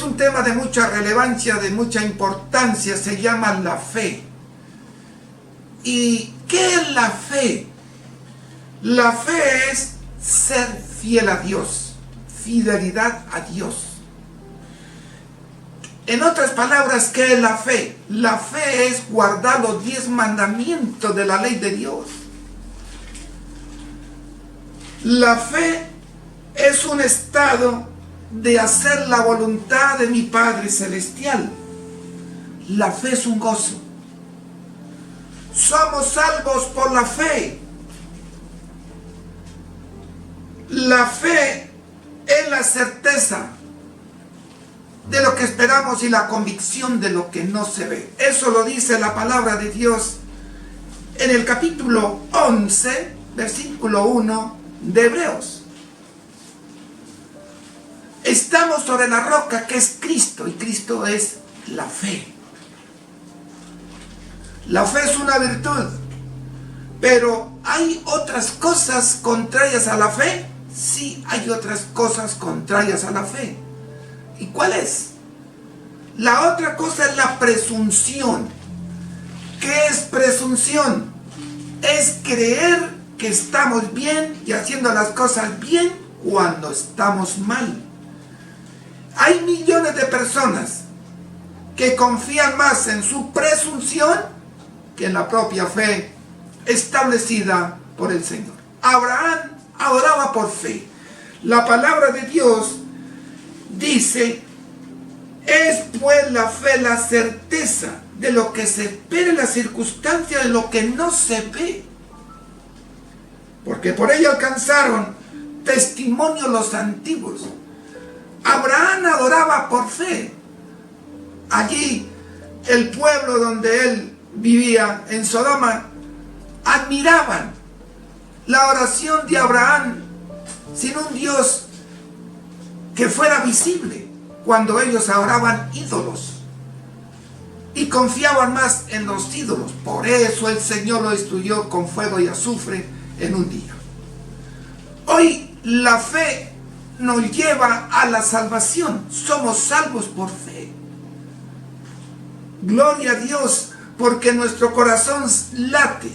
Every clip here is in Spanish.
un tema de mucha relevancia, de mucha importancia, se llama la fe. ¿Y qué es la fe? La fe es ser fiel a Dios, fidelidad a Dios. En otras palabras, ¿qué es la fe? La fe es guardar los 10 mandamientos de la ley de Dios. La fe es un estado de hacer la voluntad de mi Padre Celestial. La fe es un gozo. Somos salvos por la fe. La fe es la certeza de lo que esperamos y la convicción de lo que no se ve. Eso lo dice la palabra de Dios en el capítulo 11, versículo 1 de Hebreos. Estamos sobre la roca que es Cristo, y Cristo es la fe. La fe es una virtud, pero ¿hay otras cosas contrarias a la fe? Sí, hay otras cosas contrarias a la fe. ¿Y cuál es? La otra cosa es la presunción. ¿Qué es presunción? Es creer que estamos bien y haciendo las cosas bien cuando estamos mal. Hay millones de personas que confían más en su presunción que en la propia fe establecida por el Señor. Abraham adoraba por fe. La palabra de Dios dice: es pues la fe la certeza de lo que se espera, la circunstancia de lo que no se ve. Porque por ello alcanzaron testimonio los antiguos. Abraham adoraba por fe. Allí el pueblo donde él vivía, en Sodoma, admiraban la oración de Abraham sin un Dios que fuera visible, cuando ellos adoraban ídolos y confiaban más en los ídolos. Por eso el Señor lo destruyó con fuego y azufre en un día. Hoy la fe nos lleva a la salvación. Somos salvos por fe. Gloria a Dios, porque nuestro corazón late,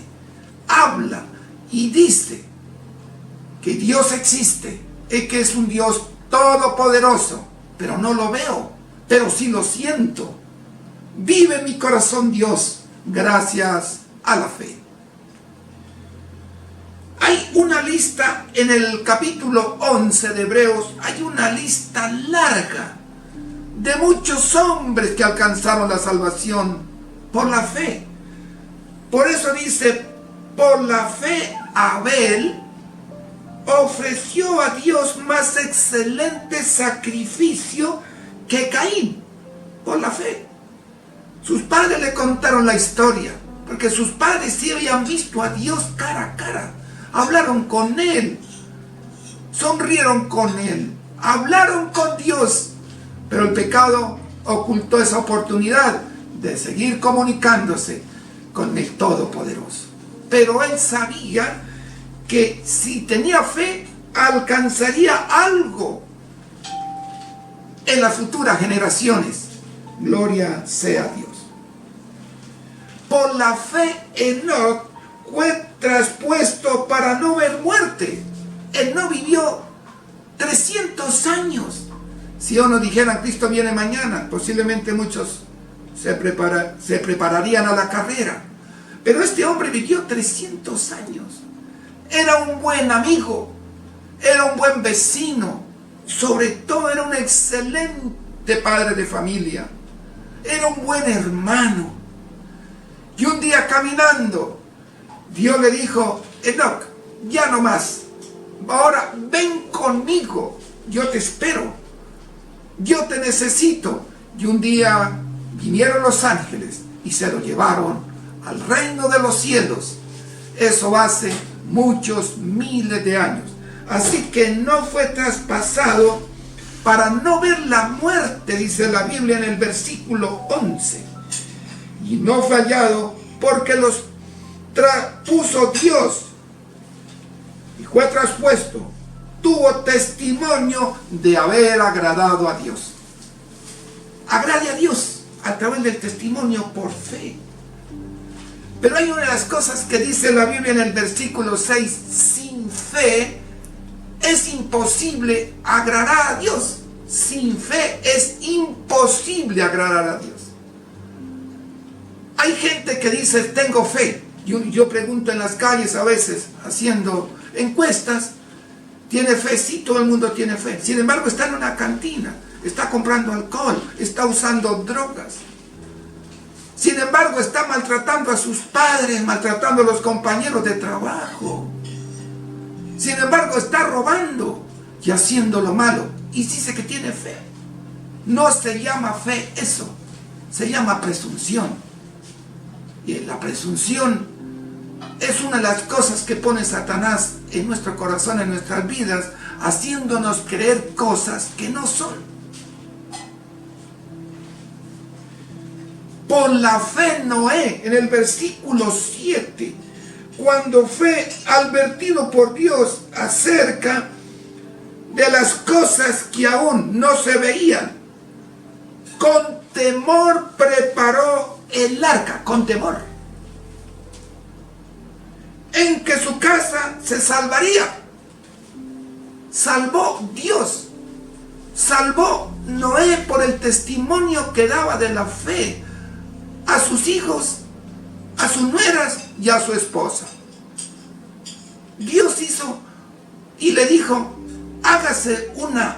habla y dice que Dios existe y que es un Dios todopoderoso, pero no lo veo, pero sí lo siento. Vive en mi corazón Dios gracias a la fe. Hay una lista en el capítulo 11 de Hebreos, hay una lista larga de muchos hombres que alcanzaron la salvación por la fe. Por eso dice: por la fe Abel ofreció a Dios más excelente sacrificio que Caín. Por la fe. Sus padres le contaron la historia, porque sus padres sí habían visto a Dios cara a cara. Hablaron con Él, sonrieron con Él, hablaron con Dios, pero el pecado ocultó esa oportunidad de seguir comunicándose con el Todopoderoso. Pero él sabía que si tenía fe, alcanzaría algo en las futuras generaciones. Gloria sea a Dios. Por la fe, Enoc fue traspuesto para no ver muerte. Él no vivió 300 años. Si o no dijeran Cristo viene mañana, posiblemente muchos se prepararían a la carrera. Pero este hombre vivió 300 años. Era un buen amigo, era un buen vecino, sobre todo era un excelente padre de familia, era un buen hermano. Y un día caminando, Dios le dijo: Enoc, ya no más, ahora ven conmigo, yo te espero, yo te necesito. Y un día vinieron los ángeles y se lo llevaron al reino de los cielos. Eso hace muchos miles de años. Así que no fue traspasado para no ver la muerte, dice la Biblia en el versículo 11. Y no fue hallado porque los puso Dios y fue traspuesto. Tuvo testimonio de haber agradado a Dios. agrade a Dios a través del testimonio por fe. Pero hay una de las cosas que dice la Biblia en el versículo 6, sin fe es imposible agradar a Dios. Sin fe es imposible agradar a Dios. Hay gente que dice, tengo fe. Yo pregunto en las calles a veces, haciendo encuestas, ¿tiene fe? Sí, todo el mundo tiene fe. Sin embargo, está en una cantina, está comprando alcohol, está usando drogas. Sin embargo, está maltratando a sus padres, maltratando a los compañeros de trabajo. Sin embargo, está robando y haciendo lo malo. Y dice que tiene fe. No se llama fe eso, se llama presunción. Y la presunción es una de las cosas que pone Satanás en nuestro corazón, en nuestras vidas, haciéndonos creer cosas que no son. Por la fe Noé, en el versículo 7, cuando fue advertido por Dios acerca de las cosas que aún no se veían, con temor preparó el arca, con temor, en que su casa se salvaría. Salvó Dios, salvó Noé por el testimonio que daba de la fe a sus hijos, a sus nueras y a su esposa. Dios hizo y le dijo, hágase una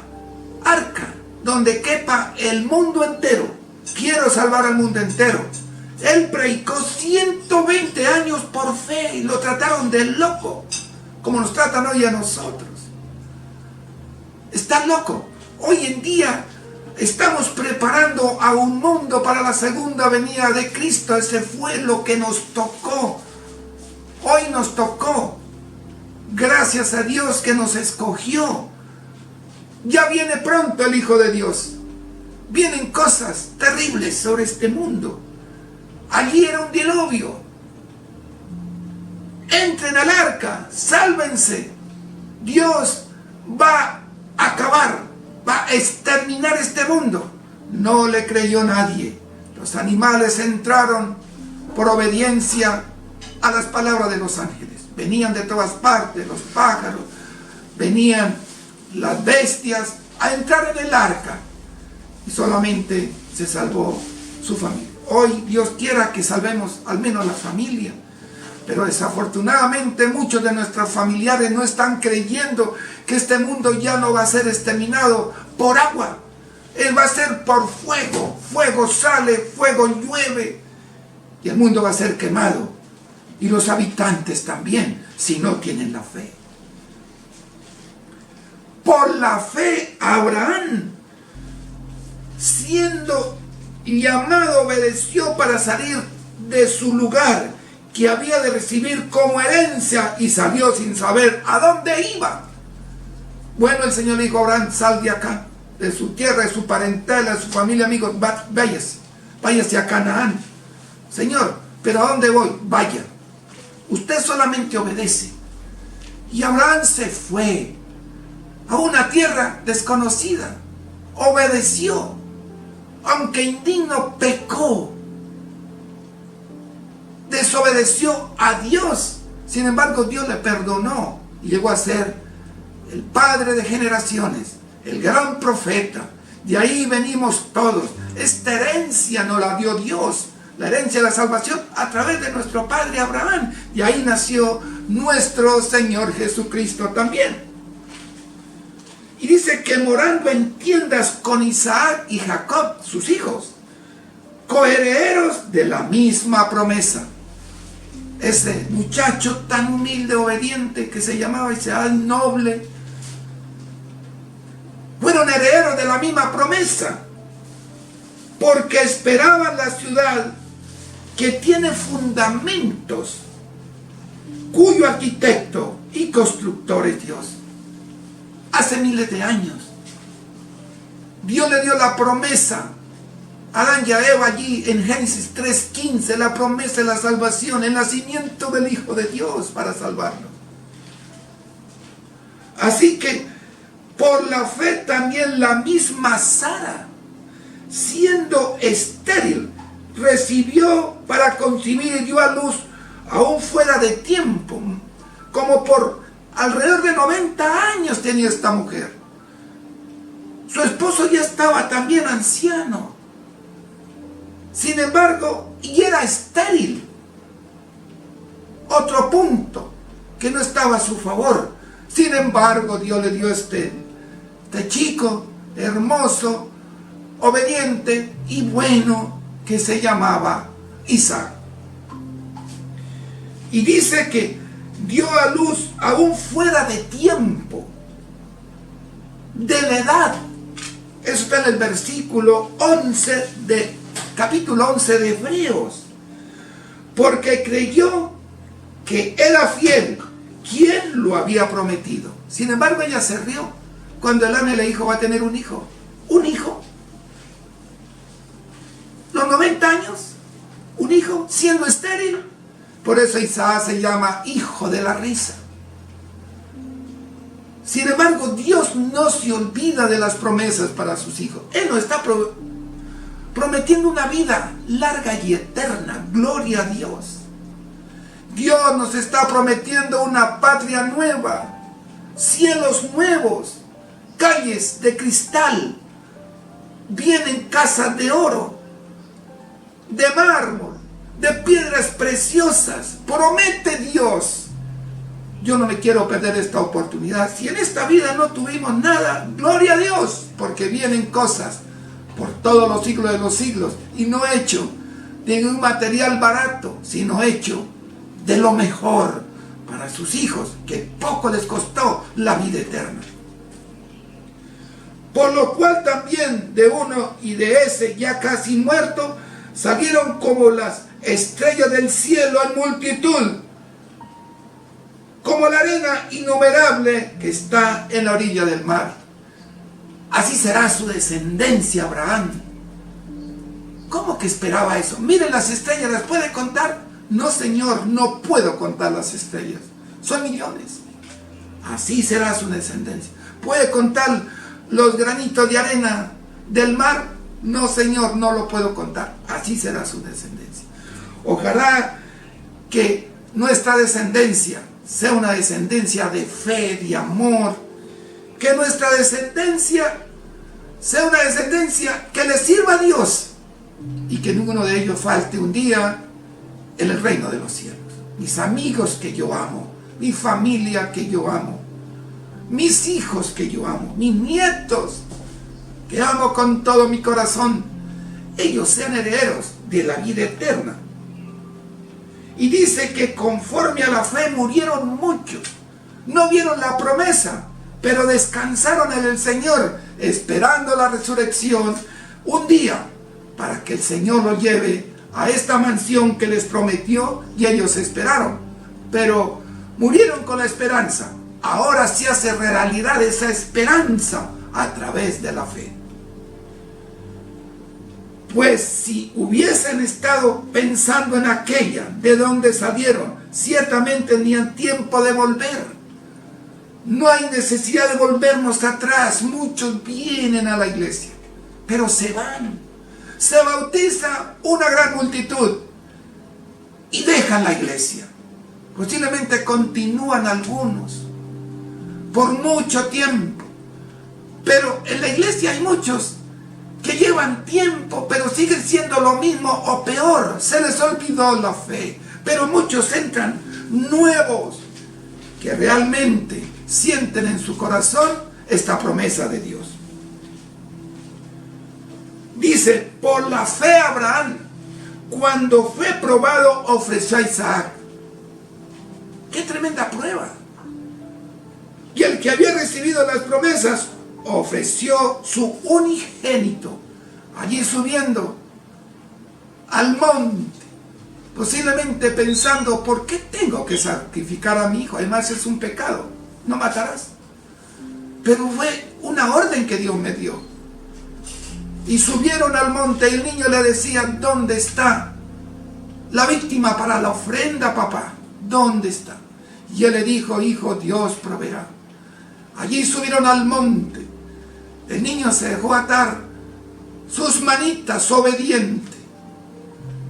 arca donde quepa el mundo entero. Quiero salvar al mundo entero. Él predicó 120 años por fe y lo trataron de loco, como nos tratan hoy a nosotros. Está loco. Hoy en día estamos preparando a un mundo para la segunda venida de Cristo. Ese fue lo que nos tocó. Hoy nos tocó. Gracias a Dios que nos escogió. Ya viene pronto el Hijo de Dios. Vienen cosas terribles sobre este mundo. Allí era un diluvio. Entren al arca, sálvense. Dios va a acabar, va a exterminar este mundo. No le creyó nadie. Los animales entraron por obediencia a las palabras de los ángeles. Venían de todas partes los pájaros, venían las bestias a entrar en el arca. Y solamente se salvó su familia. Hoy Dios quiera que salvemos al menos la familia. Pero desafortunadamente muchos de nuestros familiares no están creyendo que este mundo ya no va a ser exterminado por agua. Él va a ser por fuego. Fuego sale, fuego llueve. Y el mundo va a ser quemado. Y los habitantes también, si no tienen la fe. Por la fe, Abraham, siendo llamado, obedeció para salir de su lugar que había de recibir como herencia y salió sin saber a dónde iba. Bueno, el Señor le dijo a Abraham, sal de acá, de su tierra, de su parentela, de su familia, amigos, váyase a Canaán. Señor, ¿pero a dónde voy? Vaya. Usted solamente obedece. Y Abraham se fue a una tierra desconocida. Obedeció. Aunque indigno, pecó. Desobedeció a Dios. Sin embargo, Dios le perdonó. Y llegó a ser el padre de generaciones. El gran profeta. De ahí venimos todos. Esta herencia nos la dio Dios. La herencia de la salvación a través de nuestro padre Abraham. Y ahí nació nuestro Señor Jesucristo también. Y dice que morando en tiendas con Isaac y Jacob, sus hijos, coherederos de la misma promesa. Ese muchacho tan humilde, obediente, que se llamaba Isaac, noble, fueron herederos de la misma promesa, porque esperaban la ciudad que tiene fundamentos, cuyo arquitecto y constructor es Dios. Hace miles de años, Dios le dio la promesa a Adán y a Eva allí en Génesis 3:15, la promesa de la salvación, el nacimiento del Hijo de Dios para salvarnos. Así que por la fe también la misma Sara, siendo estéril, recibió para concebir y dio a luz aún fuera de tiempo, como por alrededor de 90 años tenía esta mujer. Su esposo ya estaba también anciano, sin embargo, y era estéril. Otro punto que no estaba a su favor. Sin embargo, Dios le dio este chico hermoso, obediente y bueno, que se llamaba Isaac. Y dice que dio a luz aún fuera de tiempo, de la edad. Eso está en el versículo 11 de capítulo 11 de Hebreos. Porque creyó que era fiel quien lo había prometido. Sin embargo, ella se rió cuando el ángel le dijo: va a tener un hijo. ¿Un hijo? ¿Los 90 años? ¿Un hijo? ¿Siendo estéril? Por eso Isaac se llama hijo de la risa. Sin embargo, Dios no se olvida de las promesas para sus hijos. Él nos está prometiendo una vida larga y eterna. Gloria a Dios. Dios nos está prometiendo una patria nueva, cielos nuevos, calles de cristal, vienen casas de oro, de mármol, de piedras preciosas. Promete Dios. Yo no me quiero perder esta oportunidad. Si en esta vida no tuvimos nada, gloria a Dios, porque vienen cosas por todos los siglos de los siglos, y no hecho de un material barato, sino hecho de lo mejor para sus hijos, que poco les costó la vida eterna. Por lo cual también de uno y de ese ya casi muerto salieron como las estrellas del cielo en multitud, como la arena innumerable que está en la orilla del mar. Así será su descendencia, Abraham. ¿Cómo que esperaba eso? Miren las estrellas, ¿las puede contar? No, Señor, no puedo contar las estrellas. Son millones. Así será su descendencia. ¿Puede contar los granitos de arena del mar? No, Señor, no lo puedo contar. Así será su descendencia. Ojalá que nuestra descendencia sea una descendencia de fe, de amor. Que nuestra descendencia sea una descendencia que le sirva a Dios. Y que ninguno de ellos falte un día en el reino de los cielos. Mis amigos que yo amo, mi familia que yo amo, mis hijos que yo amo, mis nietos que amo con todo mi corazón, ellos sean herederos de la vida eterna. Y dice que conforme a la fe murieron muchos, no vieron la promesa, pero descansaron en el Señor, esperando la resurrección un día, para que el Señor los lleve a esta mansión que les prometió, y ellos esperaron, pero murieron con la esperanza. Ahora se hace realidad esa esperanza a través de la fe. Pues si hubiesen estado pensando en aquella de donde salieron, ciertamente ni en tiempo de volver. No hay necesidad de volvernos atrás. Muchos vienen a la iglesia, pero se van. Se bautiza una gran multitud y dejan la iglesia. Posiblemente continúan algunos por mucho tiempo, pero en la iglesia hay muchos que llevan tiempo, pero siguen siendo lo mismo o peor. Se les olvidó la fe, pero muchos entran nuevos que realmente sienten en su corazón esta promesa de Dios. Dice: por la fe Abraham, cuando fue probado, ofreció a Isaac. ¡Qué tremenda prueba! Y el que había recibido las promesas ofreció su unigénito, allí subiendo al monte, posiblemente pensando: ¿por qué tengo que sacrificar a mi hijo? Además es un pecado, no matarás. Pero fue una orden que Dios me dio. Y subieron al monte y el niño le decía: ¿dónde está la víctima para la ofrenda, papá? ¿Dónde está? Y él le dijo: hijo, Dios proveerá. Allí subieron al monte. El niño se dejó atar sus manitas obedientes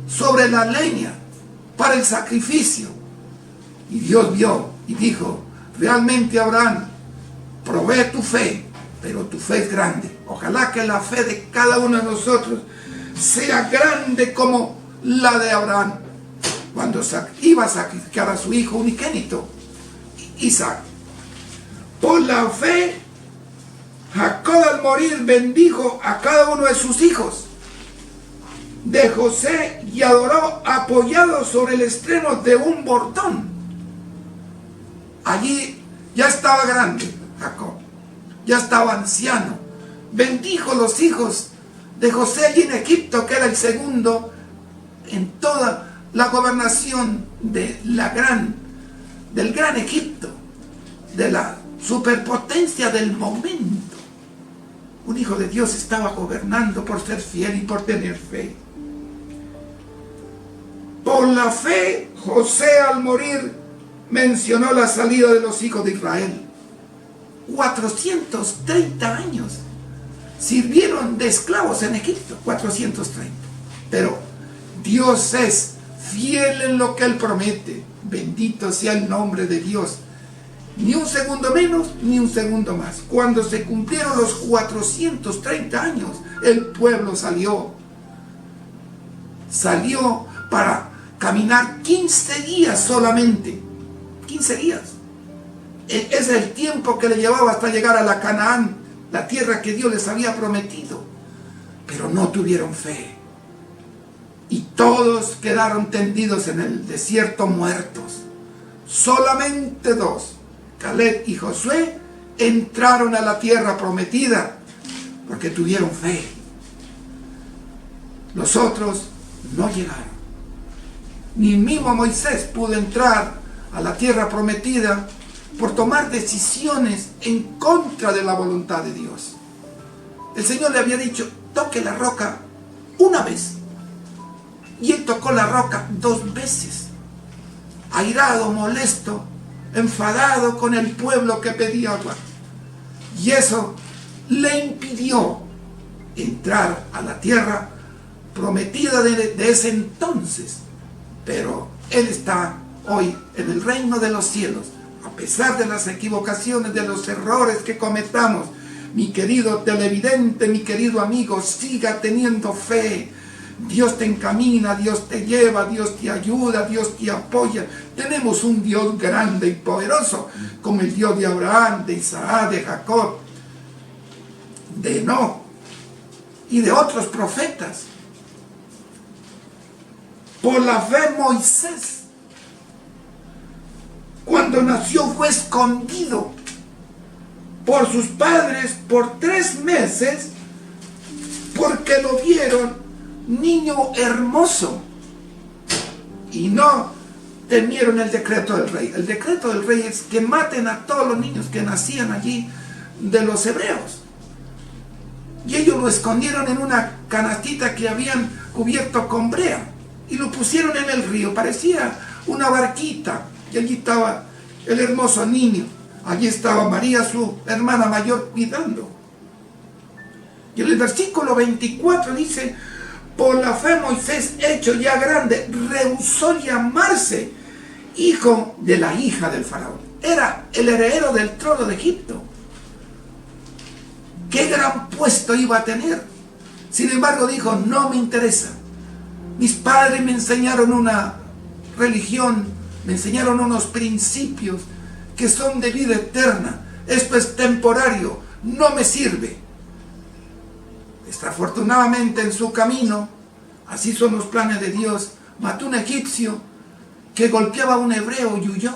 sobre la leña para el sacrificio. Y Dios vio y dijo: realmente, Abraham, probé tu fe, pero tu fe es grande. Ojalá que la fe de cada uno de nosotros sea grande como la de Abraham, cuando iba a sacrificar a su hijo unigénito, Isaac. Por la fe, Jacob al morir bendijo a cada uno de sus hijos de José y adoró apoyado sobre el extremo de un bordón. Allí ya estaba grande Jacob, ya estaba anciano. Bendijo los hijos de José allí en Egipto, que era el segundo en toda la gobernación de del gran Egipto, de la superpotencia del momento. Un hijo de Dios estaba gobernando por ser fiel y por tener fe. Por la fe, José al morir mencionó la salida de los hijos de Israel. 430 años sirvieron de esclavos en Egipto, 430. Pero Dios es fiel en lo que Él promete. Bendito sea el nombre de Dios. Ni un segundo menos, ni un segundo más. Cuando se cumplieron los 430 años, el pueblo salió para caminar 15 días solamente. 15 días. Es el tiempo que le llevaba hasta llegar a la Canaán, la tierra que Dios les había prometido. Pero no tuvieron fe. Y todos quedaron tendidos en el desierto muertos. Solamente dos, Caleb y Josué, entraron a la tierra prometida porque tuvieron fe. Los otros no llegaron. Ni mismo Moisés pudo entrar a la tierra prometida por tomar decisiones en contra de la voluntad de Dios. El Señor le había dicho: toque la roca una vez. Y él tocó la roca 2 veces. Airado, molesto, enfadado con el pueblo que pedía agua. Y eso le impidió entrar a la tierra prometida de ese entonces. Pero Él está hoy en el reino de los cielos. A pesar de las equivocaciones, de los errores que cometamos, mi querido televidente, mi querido amigo, siga teniendo fe. Dios te encamina, Dios te lleva, Dios te ayuda, Dios te apoya. Tenemos un Dios grande y poderoso, como el Dios de Abraham, de Isaac, de Jacob, de Enoc y de otros profetas. Por la fe, Moisés, cuando nació, fue escondido por sus padres por 3 meses, porque lo vieron niño hermoso y no temieron el decreto del rey. El decreto del rey es que maten a todos los niños que nacían allí de los hebreos. Y ellos lo escondieron en una canastita que habían cubierto con brea y lo pusieron en el río. Parecía una barquita. Y allí estaba el hermoso niño. Allí estaba María, su hermana mayor, cuidando. Y en el versículo 24 dice: por la fe Moisés, hecho ya grande, rehusó llamarse hijo de la hija del faraón. Era el heredero del trono de Egipto. Qué gran puesto iba a tener. Sin embargo dijo: no me interesa. Mis padres me enseñaron una religión, me enseñaron unos principios que son de vida eterna. Esto es temporario, no me sirve. Desafortunadamente en su camino, así son los planes de Dios, mató un egipcio que golpeaba a un hebreo y huyó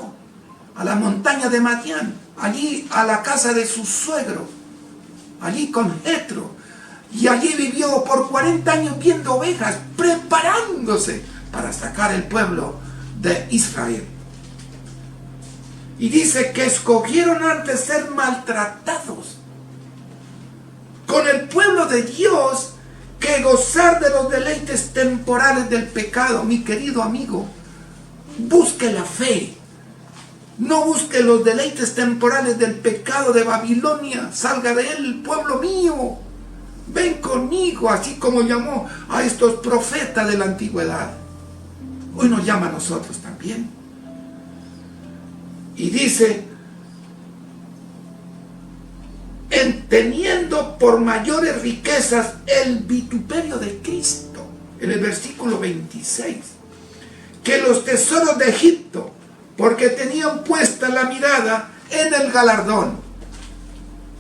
a la montaña de Madián, allí a la casa de su suegro, allí con Jetro, y allí vivió por 40 años viendo ovejas, preparándose para sacar el pueblo de Israel. Y dice que escogieron antes ser maltratados con el pueblo de Dios que gozar de los deleites temporales del pecado. Mi querido amigo, busque la fe. No busque los deleites temporales del pecado de Babilonia. Salga de él, pueblo mío. ven conmigo, así como llamó a estos profetas de la antigüedad. Hoy nos llama a nosotros también. Y dice, teniendo por mayores riquezas el vituperio de Cristo, en el versículo 26, que los tesoros de Egipto, porque tenían puesta la mirada en el galardón.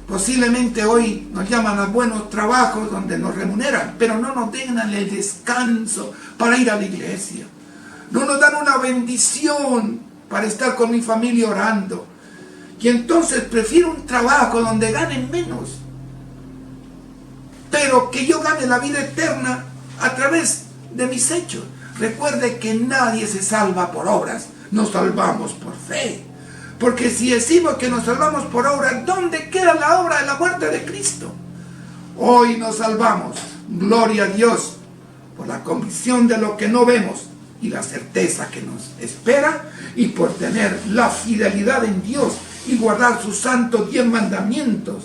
Posiblemente hoy nos llaman a buenos trabajos donde nos remuneran, pero no nos dan el descanso para ir a la iglesia. No nos dan una bendición para estar con mi familia orando. Y entonces prefiero un trabajo donde ganen menos, pero que yo gane la vida eterna a través de mis hechos. Recuerde que nadie se salva por obras, nos salvamos por fe. Porque si decimos que nos salvamos por obras, ¿dónde queda la obra de la muerte de Cristo? Hoy nos salvamos, gloria a Dios, por la convicción de lo que no vemos y la certeza que nos espera, y por tener la fidelidad en Dios y guardar sus santos 10 mandamientos,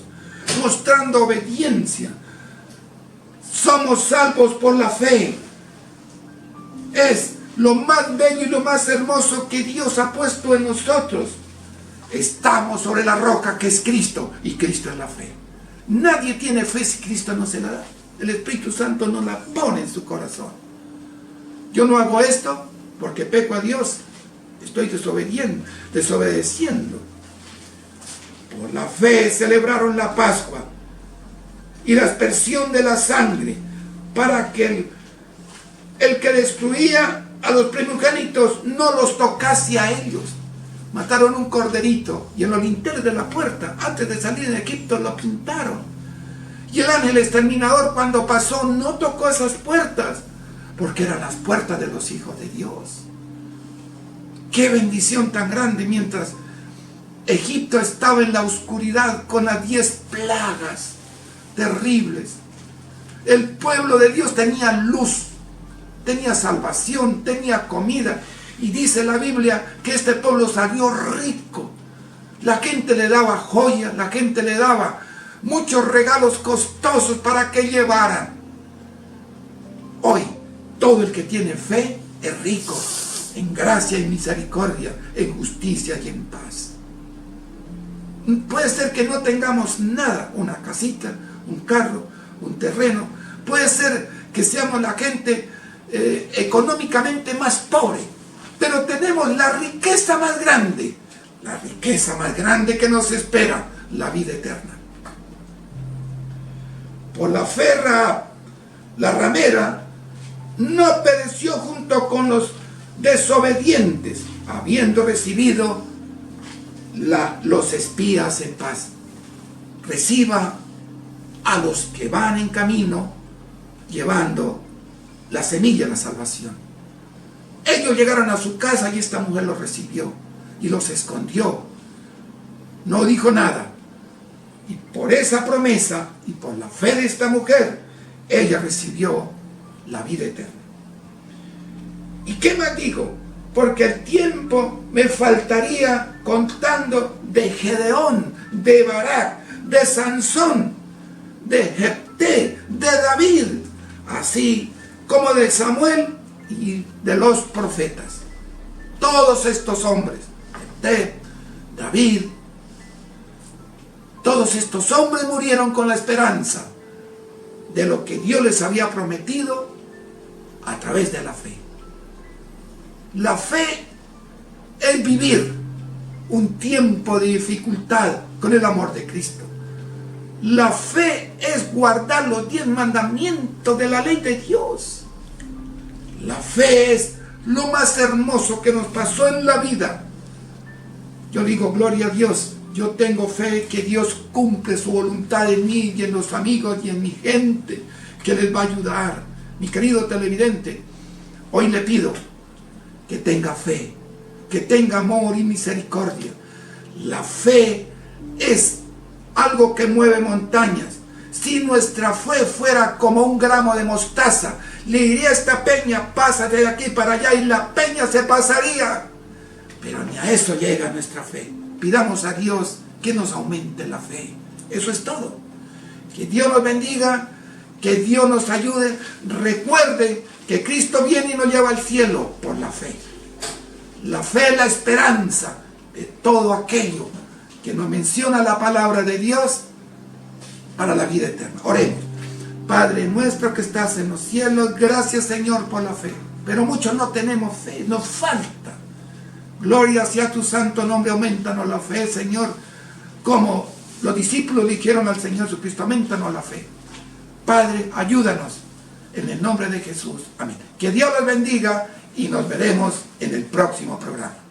mostrando obediencia. Somos salvos por la fe. Es lo más bello y lo más hermoso que Dios ha puesto en nosotros. Estamos sobre la roca que es Cristo, y Cristo es la fe. Nadie tiene fe si Cristo no se la da. El Espíritu Santo no la pone en su corazón. Yo no hago esto porque peco a Dios. Estoy desobedeciendo. Por la fe celebraron la Pascua y la aspersión de la sangre, para que el que destruía a los primogénitos no los tocase a ellos. Mataron un corderito y en los linternos de la puerta, antes de salir de Egipto, lo pintaron. Y el ángel exterminador, cuando pasó, no tocó esas puertas, porque eran las puertas de los hijos de Dios. ¡Qué bendición tan grande! Mientras Egipto estaba en la oscuridad con las 10 plagas terribles, el pueblo de Dios tenía luz, tenía salvación, tenía comida. Y dice la Biblia que este pueblo salió rico. La gente le daba joyas, la gente le daba muchos regalos costosos para que llevaran. Hoy, todo el que tiene fe es rico en gracia y misericordia, en justicia y en paz. Puede ser que no tengamos nada, una casita, un carro, un terreno. Puede ser que seamos la gente económicamente más pobre, pero tenemos la riqueza más grande que nos espera, la vida eterna. Por la fe, la ramera no pereció junto con los desobedientes, habiendo recibido los espías en paz. Reciba a los que van en camino llevando la semilla de la salvación. Ellos llegaron a su casa y esta mujer los recibió y los escondió. No dijo nada. Y por esa promesa y por la fe de esta mujer, ella recibió la vida eterna. ¿Y qué más digo? Porque el tiempo me faltaría contando de Gedeón, de Barak, de Sansón, de Jefté, de David, así como de Samuel y de los profetas. Todos estos hombres, Jefté, David, todos estos hombres murieron con la esperanza de lo que Dios les había prometido a través de la fe. La fe es vivir un tiempo de dificultad con el amor de Cristo. La fe es guardar los 10 mandamientos de la ley de Dios. La fe es lo más hermoso que nos pasó en la vida. Yo digo, gloria a Dios, yo tengo fe que Dios cumple su voluntad en mí y en los amigos y en mi gente que les va a ayudar. Mi querido televidente, hoy le pido que tenga fe, que tenga amor y misericordia. La fe es algo que mueve montañas. Si nuestra fe fuera como un gramo de mostaza, le diría a esta peña, pásate de aquí para allá, y la peña se pasaría. Pero ni a eso llega nuestra fe. Pidamos a Dios que nos aumente la fe. Eso es todo. Que Dios nos bendiga. Que Dios nos ayude. Recuerde que Cristo viene y nos lleva al cielo por la fe. La fe es la esperanza de todo aquello que nos menciona la palabra de Dios para la vida eterna. Oremos. Padre nuestro que estás en los cielos, gracias Señor por la fe. Pero muchos no tenemos fe, nos falta. Gloria sea tu santo nombre, aumentanos la fe, Señor. Como los discípulos dijeron al Señor Jesucristo, aumentanos la fe. Padre, ayúdanos en el nombre de Jesús. Amén. Que Dios los bendiga y nos veremos en el próximo programa.